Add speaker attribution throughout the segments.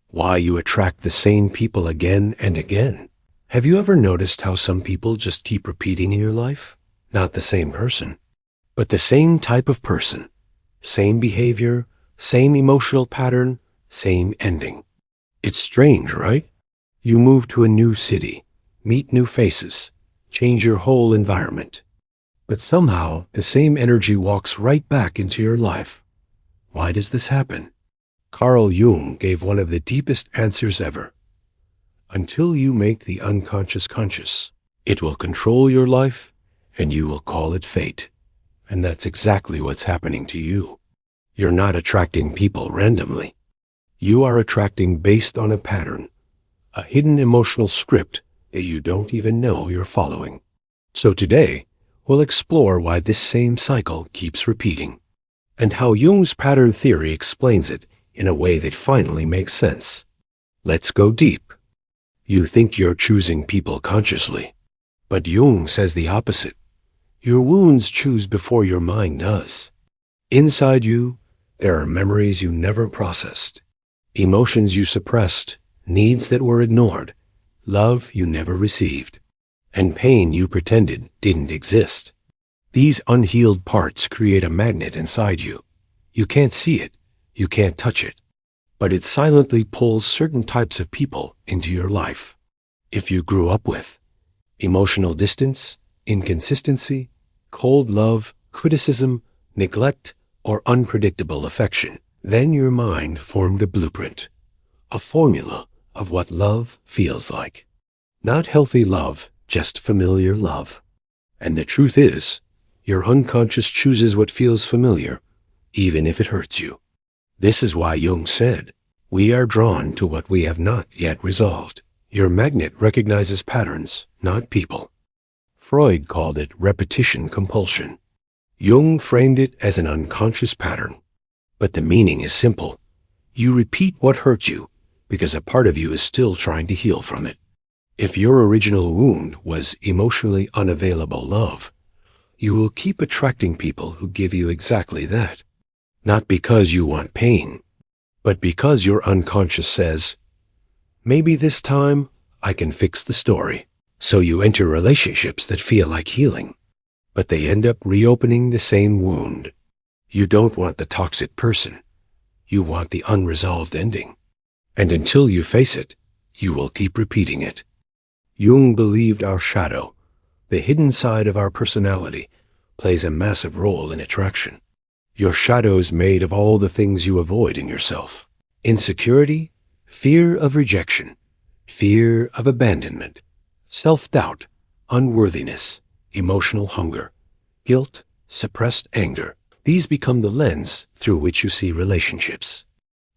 Speaker 1: why you attract the same people again and again. Have you ever noticed how some people just keep repeating in your life? Not the same person, but the same type of person, same behavior, same emotional pattern, same ending. It's strange, right? You move to a new city, meet new faces, change your whole environment. But somehow the same energy walks right back into your life. Why does this happen? Carl Jung gave one of the deepest answers ever. Until you make the unconscious conscious, it will control your life and you will call it fate. And that's exactly what's happening to you. You're not attracting people randomly. You are attracting based on a pattern, a hidden emotional script that you don't even know you're following. So today, we'll explore why this same cycle keeps repeating, and how Jung's pattern theory explains it in a way that finally makes sense. Let's go deep. You think you're choosing people consciously, but Jung says the opposite. Your wounds choose before your mind does. Inside you, there are memories you never processed, emotions you suppressed, needs that were ignored, love you never received, and pain you pretended didn't exist. These unhealed parts create a magnet inside you. You can't see it, you can't touch it, but it silently pulls certain types of people into your life. If you grew up with emotional distance, inconsistency, cold love, criticism, neglect, or unpredictable affection, then your mind formed a blueprint, a formula of what love feels like. Not healthy love, just familiar love. And the truth is, your unconscious chooses what feels familiar, even if it hurts you. This is why Jung said, we are drawn to what we have not yet resolved. Your magnet recognizes patterns, not people. Freud called it repetition compulsion. Jung framed it as an unconscious pattern. But the meaning is simple. You repeat what hurt you because a part of you is still trying to heal from it. If your original wound was emotionally unavailable love, you will keep attracting people who give you exactly that. Not because you want pain, but because your unconscious says, maybe this time I can fix the story. So you enter relationships that feel like healing, but they end up reopening the same wound. You don't want the toxic person. You want the unresolved ending. And until you face it, you will keep repeating it. Jung believed our shadow, the hidden side of our personality, plays a massive role in attraction. Your shadow is made of all the things you avoid in yourself. Insecurity, fear of rejection, fear of abandonment, self-doubt, unworthiness, emotional hunger, guilt, suppressed anger. These become the lens through which you see relationships.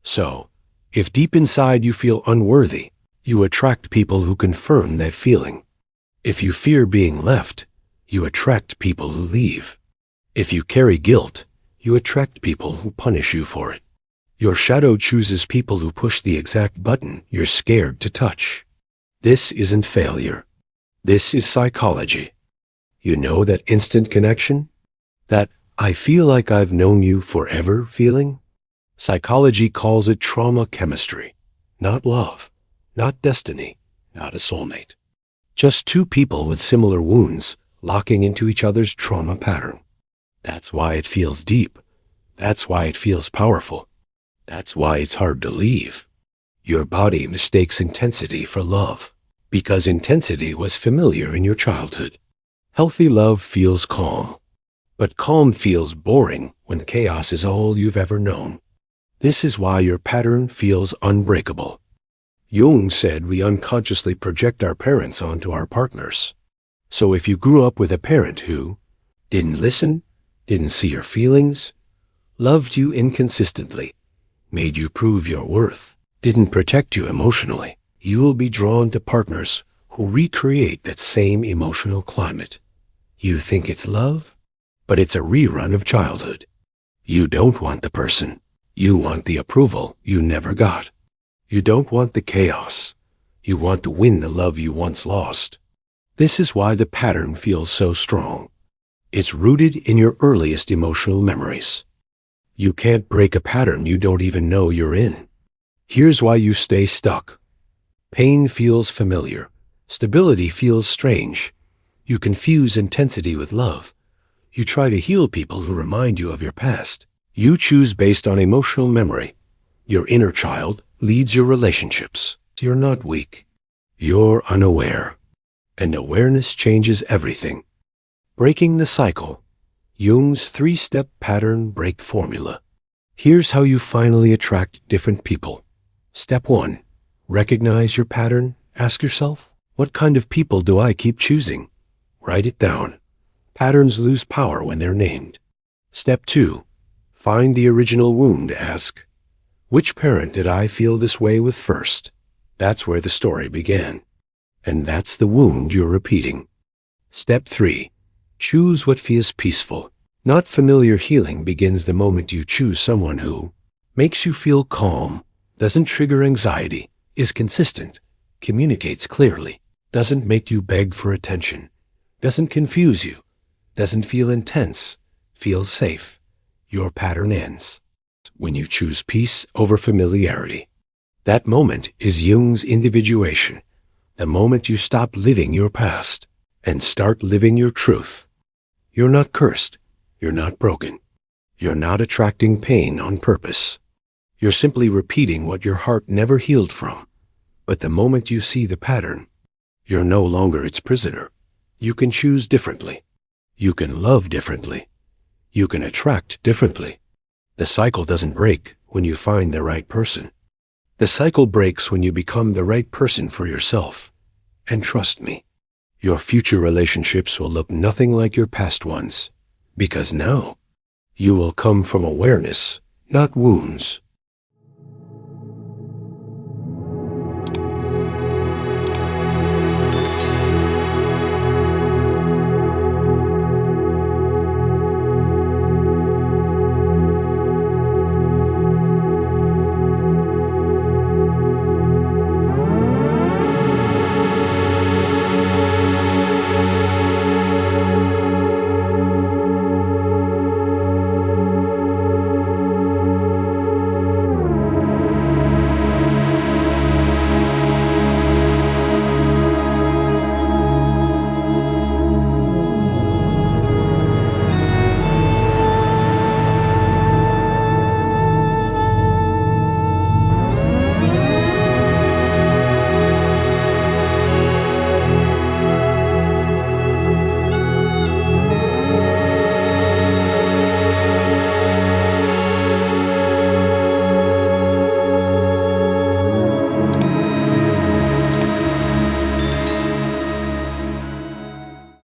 Speaker 1: So, if deep inside you feel unworthy, you attract people who confirm that feeling. If you fear being left, you attract people who leave. If you carry guilt, you attract people who punish you for it. Your shadow chooses people who push the exact button you're scared to touch. This isn't failure. This is psychology. You know that instant connection? That I feel like I've known you forever feeling? Psychology calls it trauma chemistry, not love, not destiny, not a soulmate. Just two people with similar wounds locking into each other's trauma pattern. That's why it feels deep. That's why it feels powerful. That's why it's hard to leave. Your body mistakes intensity for love, because intensity was familiar in your childhood. Healthy love feels calm, but calm feels boring when chaos is all you've ever known. This is why your pattern feels unbreakable. Jung said we unconsciously project our parents onto our partners. So if you grew up with a parent who didn't listen, didn't see your feelings, loved you inconsistently, made you prove your worth, didn't protect you emotionally, you will be drawn to partners who recreate that same emotional climate. You think it's love, but it's a rerun of childhood. You don't want the person. You want the approval you never got. You don't want the chaos. You want to win the love you once lost. This is why the pattern feels so strong. It's rooted in your earliest emotional memories. You can't break a pattern you don't even know you're in. Here's why you stay stuck. Pain feels familiar. Stability feels strange. You confuse intensity with love. You try to heal people who remind you of your past. You choose based on emotional memory. Your inner child leads your relationships. You're not weak. You're unaware. And awareness changes everything. Breaking the cycle. Jung's 3-step pattern break formula. Here's how you finally attract different people. Step 1. Recognize your pattern. Ask yourself, what kind of people do I keep choosing? Write it down. Patterns lose power when they're named. Step 2. Find the original wound. Ask, which parent did I feel this way with first? That's where the story began. And that's the wound you're repeating. Step 3. Choose what feels peaceful. Not familiar. Healing begins the moment you choose someone who makes you feel calm, doesn't trigger anxiety, is consistent, communicates clearly, doesn't make you beg for attention, doesn't confuse you, doesn't feel intense, feels safe. Your pattern ends when you choose peace over familiarity. That moment is Jung's individuation, the moment you stop living your past and start living your truth. You're not cursed. You're not broken. You're not attracting pain on purpose. You're simply repeating what your heart never healed from. But the moment you see the pattern, you're no longer its prisoner. You can choose differently. You can love differently. You can attract differently. The cycle doesn't break when you find the right person. The cycle breaks when you become the right person for yourself. And trust me, your future relationships will look nothing like your past ones, because now you will come from awareness, not wounds.